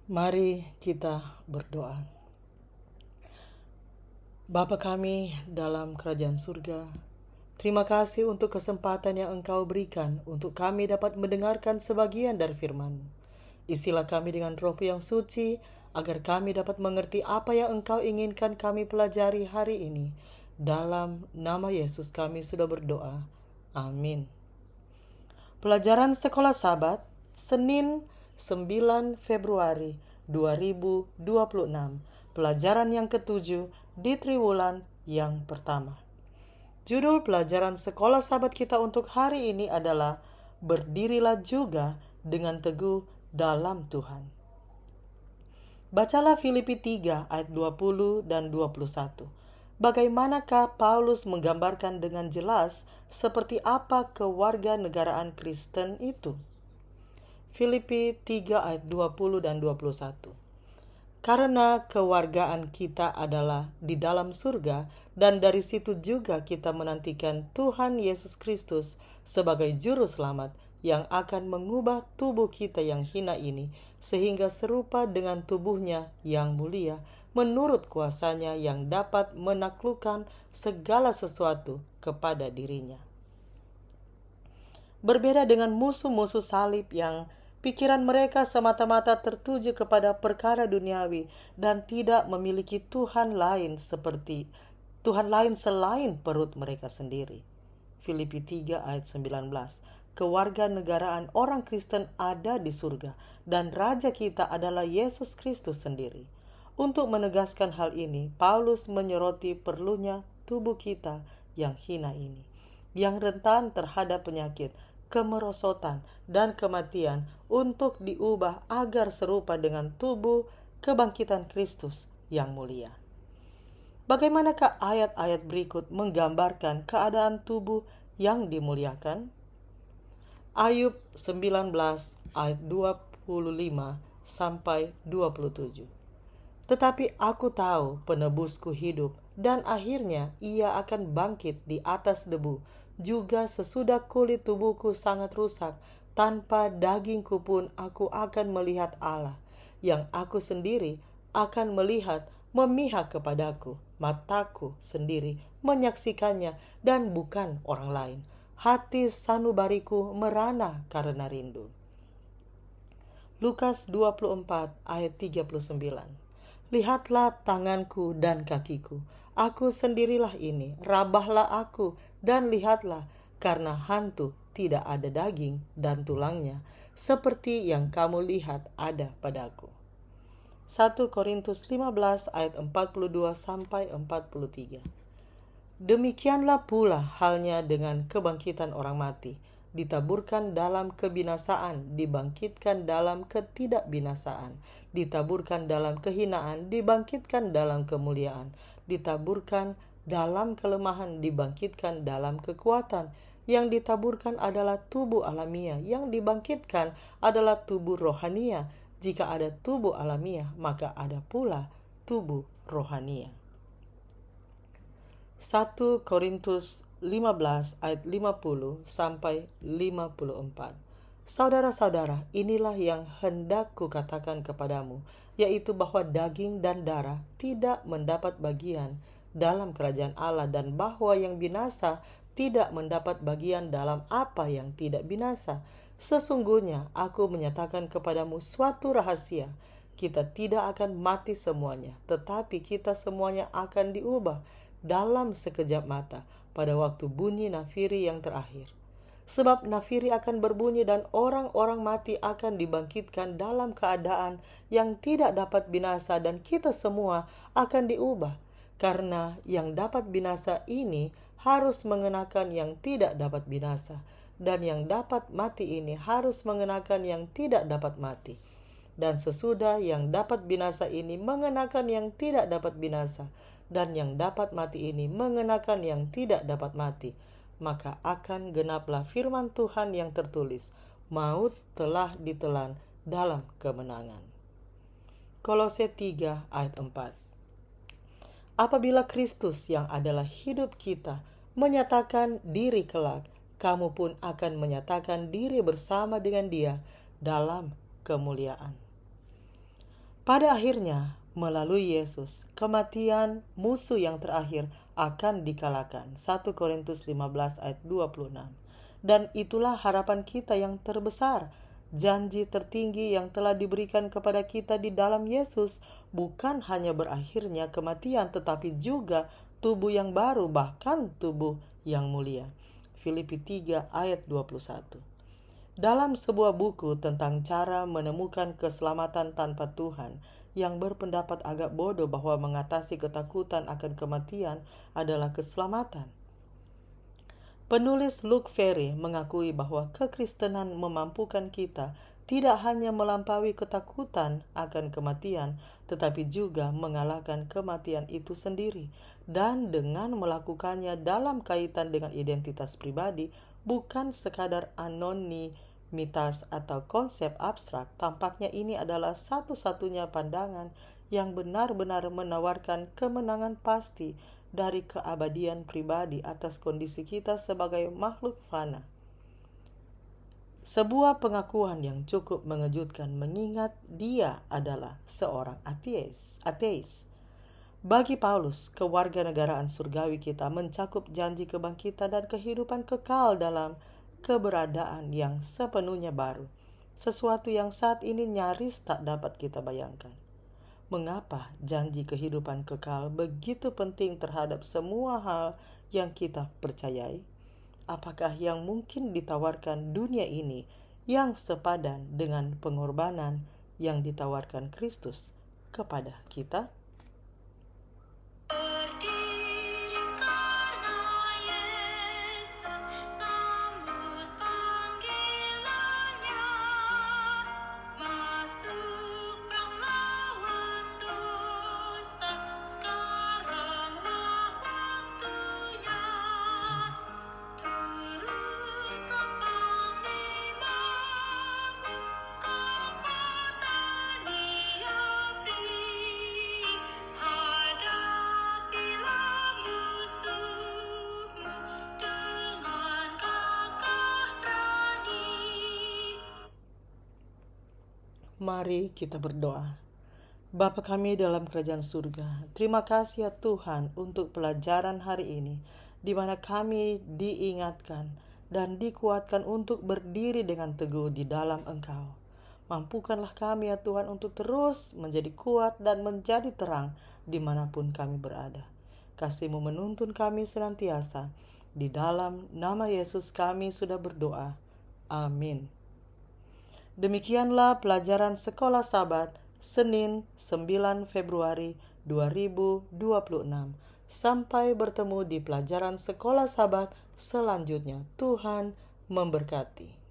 Mari kita berdoa. Bapa kami dalam kerajaan surga, terima kasih untuk kesempatan yang Engkau berikan untuk kami dapat mendengarkan sebagian dari firman-Mu. Isilah kami dengan Roh yang suci, agar kami dapat mengerti apa yang Engkau inginkan kami pelajari hari ini. Dalam nama Yesus kami sudah berdoa. Amin. Pelajaran Sekolah Sabat, Senin 9 Februari 2026. Pelajaran yang ketujuh di triwulan yang pertama. Judul pelajaran Sekolah Sabat kita untuk hari ini adalah Berdirilah juga dengan teguh dalam Tuhan. Bacalah Filipi 3 ayat 20 dan 21. Bagaimanakah Paulus menggambarkan dengan jelas seperti apa kewarganegaraan Kristen itu? Filipi 3 ayat 20 dan 21. Karena kewargaan kita adalah di dalam surga, dan dari situ juga kita menantikan Tuhan Yesus Kristus sebagai juru selamat yang akan mengubah tubuh kita yang hina ini sehingga serupa dengan tubuhnya yang mulia menurut kuasanya yang dapat menaklukkan segala sesuatu kepada dirinya. Berbeda dengan musuh-musuh salib yang pikiran mereka semata-mata tertuju kepada perkara duniawi dan tidak memiliki Tuhan lain selain perut mereka sendiri. Filipi 3 ayat 19. Kewarganegaraan orang Kristen ada di surga dan raja kita adalah Yesus Kristus sendiri. Untuk menegaskan hal ini, Paulus menyoroti perlunya tubuh kita yang hina ini, yang rentan terhadap penyakit, kemerosotan, dan kematian untuk diubah agar serupa dengan tubuh kebangkitan Kristus yang mulia. Bagaimanakah ayat-ayat berikut menggambarkan keadaan tubuh yang dimuliakan? Ayub 19 ayat 25 sampai 27. Tetapi aku tahu penebusku hidup, dan akhirnya ia akan bangkit di atas debu. Juga sesudah kulit tubuhku sangat rusak, tanpa dagingku pun aku akan melihat Allah, yang aku sendiri akan melihat memihak kepadaku. Mataku sendiri menyaksikannya dan bukan orang lain. Hati sanubariku merana karena rindu. Lukas 24 ayat 39. Lihatlah tanganku dan kakiku, aku sendirilah ini, rabahlah aku dan lihatlah, karena hantu tidak ada daging dan tulangnya, seperti yang kamu lihat ada padaku. 1 Korintus 15 ayat 42 sampai 43. Demikianlah pula halnya dengan kebangkitan orang mati. Ditaburkan dalam kebinasaan, dibangkitkan dalam ketidakbinasaan. Ditaburkan dalam kehinaan, dibangkitkan dalam kemuliaan. Ditaburkan dalam kelemahan, dibangkitkan dalam kekuatan. Yang ditaburkan adalah tubuh alamiah, yang dibangkitkan adalah tubuh rohania. Jika ada tubuh alamiah, maka ada pula tubuh rohania. 1 Korintus 15 ayat 50 sampai 54. Saudara-saudara, inilah yang hendak kukatakan kepadamu, yaitu bahwa daging dan darah tidak mendapat bagian dalam kerajaan Allah, dan bahwa yang binasa tidak mendapat bagian dalam apa yang tidak binasa. Sesungguhnya aku menyatakan kepadamu suatu rahasia. Kita tidak akan mati semuanya, tetapi kita semuanya akan diubah dalam sekejap mata pada waktu bunyi nafiri yang terakhir. Sebab nafiri akan berbunyi dan orang-orang mati akan dibangkitkan dalam keadaan yang tidak dapat binasa, dan kita semua akan diubah. Karena yang dapat binasa ini harus mengenakan yang tidak dapat binasa, dan yang dapat mati ini harus mengenakan yang tidak dapat mati. Dan sesudah yang dapat binasa ini mengenakan yang tidak dapat binasa, dan yang dapat mati ini mengenakan yang tidak dapat mati, maka akan genaplah firman Tuhan yang tertulis, maut telah ditelan dalam kemenangan. Kolose 3 ayat 4. Apabila Kristus yang adalah hidup kita menyatakan diri kelak, kamu pun akan menyatakan diri bersama dengan Dia dalam kemuliaan. Pada akhirnya, melalui Yesus, kematian musuh yang terakhir akan dikalahkan. 1 Korintus 15 ayat 26. Dan itulah harapan kita yang terbesar. Janji tertinggi yang telah diberikan kepada kita di dalam Yesus bukan hanya berakhirnya kematian, tetapi juga tubuh yang baru, bahkan tubuh yang mulia. Filipi 3 ayat 21. Dalam sebuah buku tentang cara menemukan keselamatan tanpa Tuhan, yang berpendapat agak bodoh bahwa mengatasi ketakutan akan kematian adalah keselamatan, penulis Luke Ferry mengakui bahwa kekristenan memampukan kita tidak hanya melampaui ketakutan akan kematian, tetapi juga mengalahkan kematian itu sendiri. Dan dengan melakukannya dalam kaitan dengan identitas pribadi, bukan sekadar anonimitas atau konsep abstrak. Tampaknya ini adalah satu-satunya pandangan yang benar-benar menawarkan kemenangan pasti dari keabadian pribadi atas kondisi kita sebagai makhluk fana. Sebuah pengakuan yang cukup mengejutkan mengingat dia adalah seorang ateis. Bagi Paulus, kewarganegaraan surgawi kita mencakup janji kebangkitan dan kehidupan kekal dalam keberadaan yang sepenuhnya baru, sesuatu yang saat ini nyaris tak dapat kita bayangkan. Mengapa janji kehidupan kekal begitu penting terhadap semua hal yang kita percayai? Apakah yang mungkin ditawarkan dunia ini yang sepadan dengan pengorbanan yang ditawarkan Kristus kepada kita? Mari kita berdoa. Bapa kami dalam kerajaan surga, terima kasih ya Tuhan untuk pelajaran hari ini, di mana kami diingatkan dan dikuatkan untuk berdiri dengan teguh di dalam Engkau. Mampukanlah kami ya Tuhan untuk terus menjadi kuat dan menjadi terang dimanapun kami berada. Kasih-Mu menuntun kami senantiasa. Di dalam nama Yesus kami sudah berdoa. Amin. Demikianlah pelajaran Sekolah Sabat Senin 9 Februari 2026. Sampai bertemu di pelajaran Sekolah Sabat selanjutnya. Tuhan memberkati.